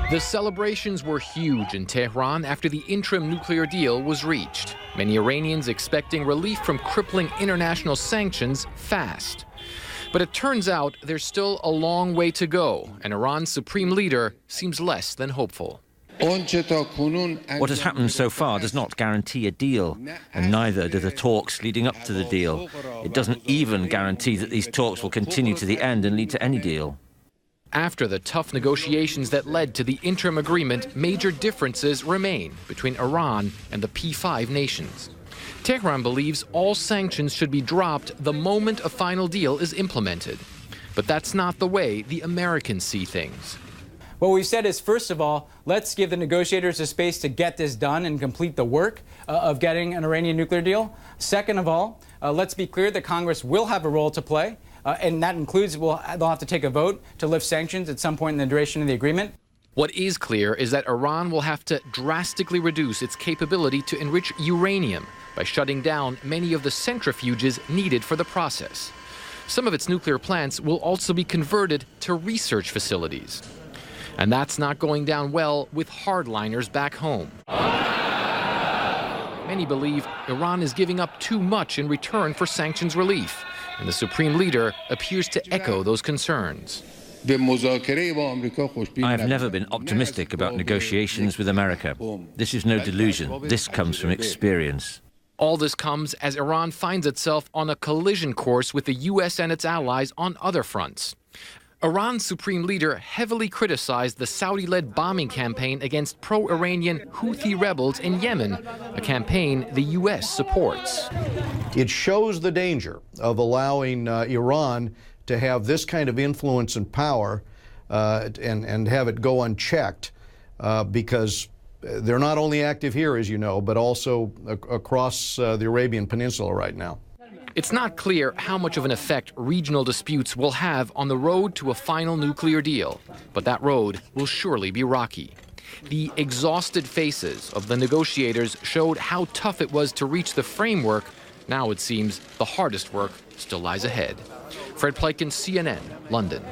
The celebrations were huge in Tehran after the interim nuclear deal was reached. Many Iranians expecting relief from crippling international sanctions fast. But it turns out there's still a long way to go, and Iran's supreme leader seems less than hopeful. What has happened so far does not guarantee a deal, and neither do the talks leading up to the deal. It doesn't even guarantee that these talks will continue to the end and lead to any deal. After the tough negotiations that led to the interim agreement, major differences remain between Iran and the P5 nations. Tehran believes all sanctions should be dropped the moment a final deal is implemented. But that's not the way the Americans see things. What we've said is, first of all, let's give the negotiators a space to get this done and complete the work of getting an Iranian nuclear deal. Second of all, let's be clear that Congress will have a role to play, and that includes they'll have to take a vote to lift sanctions at some point in the duration of the agreement. What is clear is that Iran will have to drastically reduce its capability to enrich uranium by shutting down many of the centrifuges needed for the process. Some of its nuclear plants will also be converted to research facilities. And that's not going down well with hardliners back home. Many believe Iran is giving up too much in return for sanctions relief, and the supreme leader appears to echo those concerns. I have never been optimistic about negotiations with America. This is no delusion. This comes from experience. All this comes as Iran finds itself on a collision course with the U.S. and its allies on other fronts. Iran's supreme leader heavily criticized the Saudi-led bombing campaign against pro-Iranian Houthi rebels in Yemen, a campaign the U.S. supports. It shows the danger of allowing Iran to have this kind of influence and power and have it go unchecked because they're not only active here, as you know, but also across the Arabian Peninsula right now. It's not clear how much of an effect regional disputes will have on the road to a final nuclear deal, but that road will surely be rocky. The exhausted faces of the negotiators showed how tough it was to reach the framework. Now it seems the hardest work still lies ahead. Fred Pleitgen, CNN, London.